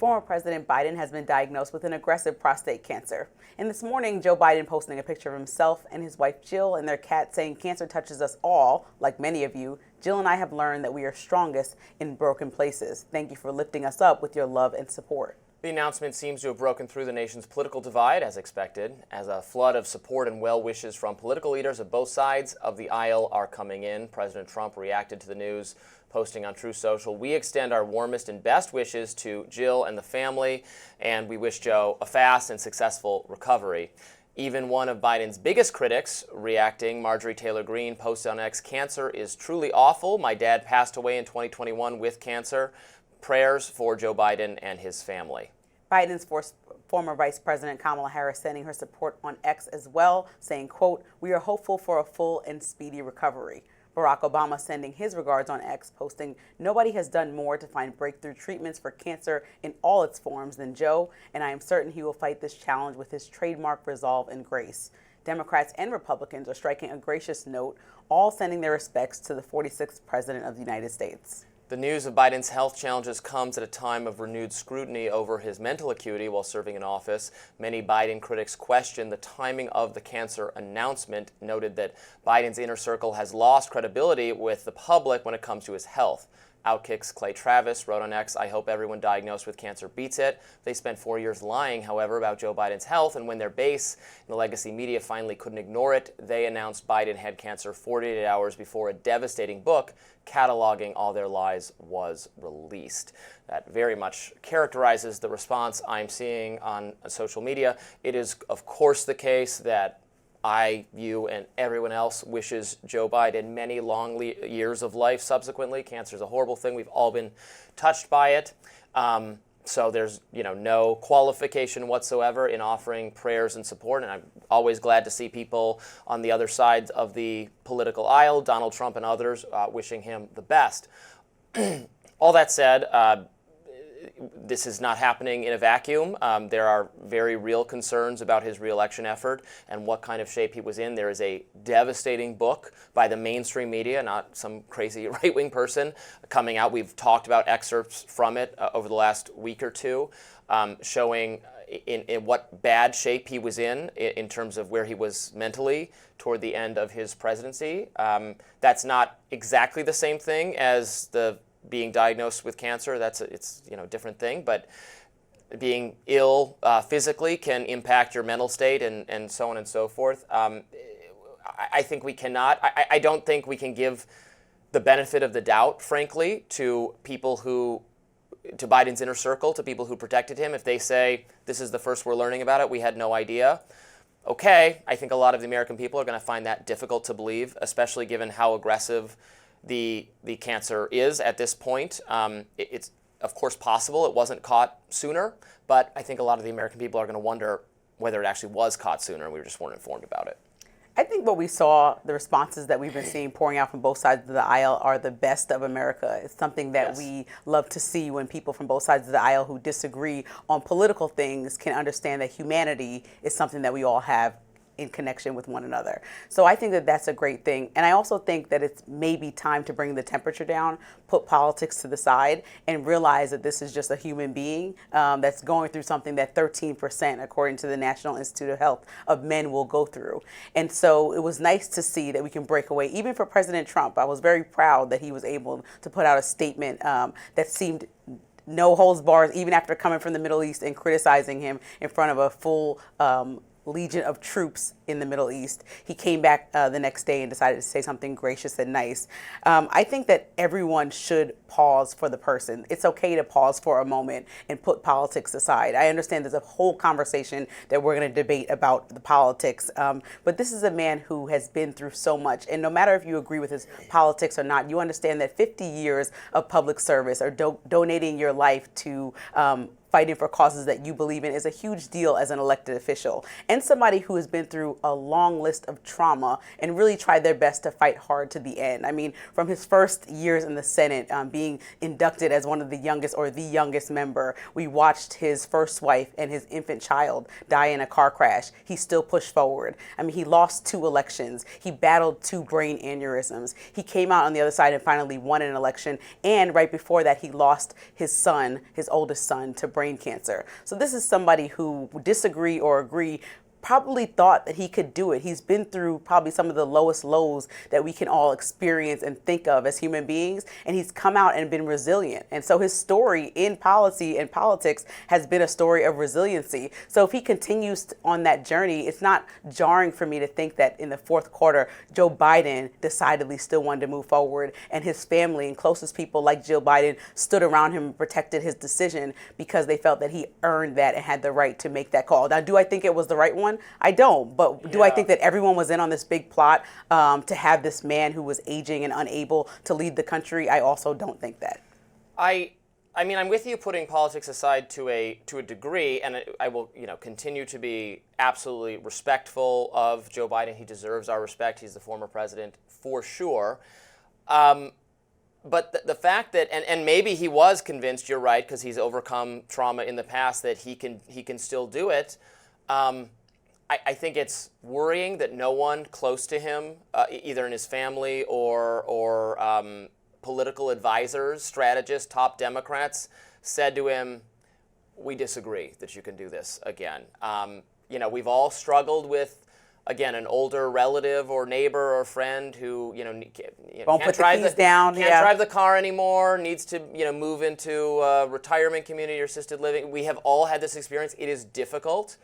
Former President Biden has been diagnosed with an aggressive prostate cancer. And this morning, Joe Biden posting a picture of himself and his wife Jill and their cat, saying, "Cancer touches us all, like many of you. Jill and I have learned that we are strongest in broken places. Thank you for lifting us up with your love and support." The announcement seems to have broken through the nation's political divide, as expected, as a flood of support and well wishes from political leaders of both sides of the aisle are coming in. President Trump reacted to the news, posting on Truth Social, "We extend our warmest and best wishes to Jill and the family, and we wish Joe a fast and successful recovery." Even one of Biden's biggest critics reacting, Marjorie Taylor Greene, posted on X, "Cancer is truly awful. My dad passed away in 2021 with cancer. Prayers for Joe Biden and his family." Biden's former Vice President Kamala Harris sending her support on X as well, saying, quote, "We are hopeful for a full and speedy recovery." Barack Obama sending his regards on X, posting, "Nobody has done more to find breakthrough treatments for cancer in all its forms than Joe, and I am certain he will fight this challenge with his trademark resolve and grace." Democrats and Republicans are striking a gracious note, all sending their respects to the 46th President of the United States. The news of Biden's health challenges comes at a time of renewed scrutiny over his mental acuity while serving in office. Many Biden critics question the timing of the cancer announcement, noted that Biden's inner circle has lost credibility with the public when it comes to his health. Outkick's Clay Travis wrote on X, "I hope everyone diagnosed with cancer beats it." They spent 4 years lying, however, about Joe Biden's health, and when their base in the legacy media finally couldn't ignore it, they announced Biden had cancer 48 hours before a devastating book cataloging all their lies was released. That very much characterizes the response I'm seeing on social media. It is, of course, the case that I, you, and everyone else wishes Joe Biden many long years of life subsequently. Cancer is a horrible thing. We've all been touched by it. So there's no qualification whatsoever in offering prayers and support. And I'm always glad to see people on the other side of the political aisle, Donald Trump and others, wishing him the best. All that said, this is not happening in a vacuum. There are very real concerns about his reelection effort and what kind of shape he was in. There is a devastating book by the mainstream media, not some crazy right-wing person, coming out. We've talked about excerpts from it over the last week or two, showing in what bad shape he was in terms of where he was mentally toward the end of his presidency. That's not exactly the same thing as the being diagnosed with cancer. It's a different thing, but being ill physically can impact your mental state and so on and so forth. I think we cannot, I don't think we can give the benefit of the doubt, frankly, to Biden's inner circle, to people who protected him. If they say, "This is the first we're learning about it, we had no idea," okay, I think a lot of the American people are going to find that difficult to believe, especially given how aggressive the cancer is at this point. It's of course possible it wasn't caught sooner, but I think a lot of the American people are going to wonder whether it actually was caught sooner and we just weren't informed about it. I think what we saw, the responses that we've been seeing pouring out from both sides of the aisle, are the best of America. It's something that we love to see, when people from both sides of the aisle who disagree on political things can understand that humanity is something that we all have in connection with one another. So I think that that's a great thing. And I also think that it's maybe time to bring the temperature down, put politics to the side, and realize that this is just a human being that's going through something that 13%, according to the National Institute of Health, of men will go through. And so it was nice to see that we can break away. Even for President Trump, I was very proud that he was able to put out a statement that seemed no holds bars, even after coming from the Middle East and criticizing him in front of a full legion of troops in the Middle East. He came back the next day and decided to say something gracious and nice. I think that everyone should pause for the person. It's okay to pause for a moment and put politics aside. I understand there's a whole conversation that we're going to debate about the politics, but this is a man who has been through so much. And no matter if you agree with his politics or not, you understand that 50 years of public service or donating your life to fighting for causes that you believe in is a huge deal as an elected official, and somebody who has been through a long list of trauma and really tried their best to fight hard to the end. I mean, from his first years in the Senate, being inducted as one of the youngest or the youngest member, we watched his first wife and his infant child die in a car crash. He still pushed forward. I mean, he lost 2 elections. He battled 2 brain aneurysms. He came out on the other side and finally won an election. And right before that, he lost his son, his oldest son, to brain brain cancer. So this is somebody who disagree or agree probably thought that he could do it. He's been through probably some of the lowest lows that we can all experience and think of as human beings, and he's come out and been resilient. And so his story in policy and politics has been a story of resiliency. So if he continues on that journey, it's not jarring for me to think that in the fourth quarter, Joe Biden decidedly still wanted to move forward, and his family and closest people like Jill Biden stood around him and protected his decision because they felt that he earned that and had the right to make that call. Now, do I think it was the right one? I don't, but do I think that everyone was in on this big plot to have this man who was aging and unable to lead the country? I also don't think that. I mean, I'm with you putting politics aside to a degree, and I will, continue to be absolutely respectful of Joe Biden. He deserves our respect. He's the former president for sure. But the fact that, and maybe he was convinced, you're right, because he's overcome trauma in the past, that he can still do it. I think it's worrying that no one close to him, either in his family or political advisors, strategists, top Democrats, said to him, "We disagree that you can do this again." We've all struggled with, again, an older relative or neighbor or friend who won't put the keys down, can't drive the car anymore, needs to move into a retirement community or assisted living. We have all had this experience. It is difficult.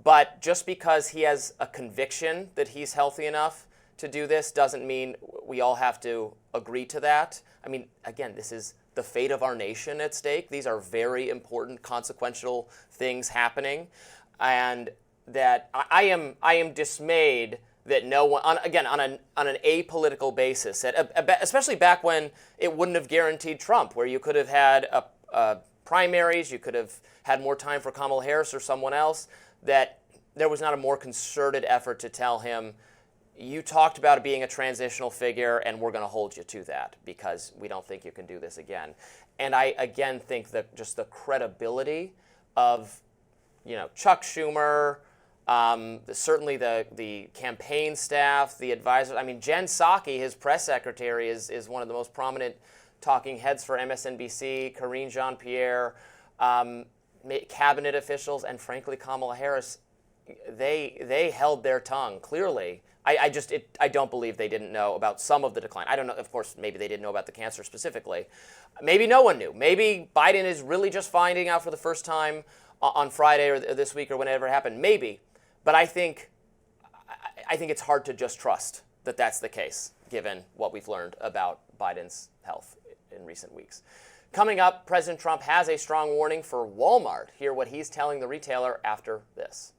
But just because he has a conviction that he's healthy enough to do this doesn't mean we all have to agree to that. I mean, again, this is the fate of our nation at stake. These are very important, consequential things happening. And that I am dismayed that no one, on an apolitical basis, especially back when it wouldn't have guaranteed Trump, where you could have had primaries, you could have had more time for Kamala Harris or someone else, that there was not a more concerted effort to tell him, you talked about it being a transitional figure, and we're going to hold you to that because we don't think you can do this again. And I, again, think that just the credibility of, Chuck Schumer, certainly the campaign staff, the advisors. I mean, Jen Psaki, his press secretary, is one of the most prominent talking heads for MSNBC, Karine Jean-Pierre, cabinet officials, and frankly Kamala Harris, they held their tongue clearly. I don't believe they didn't know about some of the decline. I don't know, of course, maybe they didn't know about the cancer specifically. Maybe no one knew. Maybe Biden is really just finding out for the first time on Friday or this week or whenever it happened. Maybe. But I think it's hard to just trust that that's the case, given what we've learned about Biden's health in recent weeks. Coming up, President Trump has a strong warning for Walmart. Hear what he's telling the retailer after this.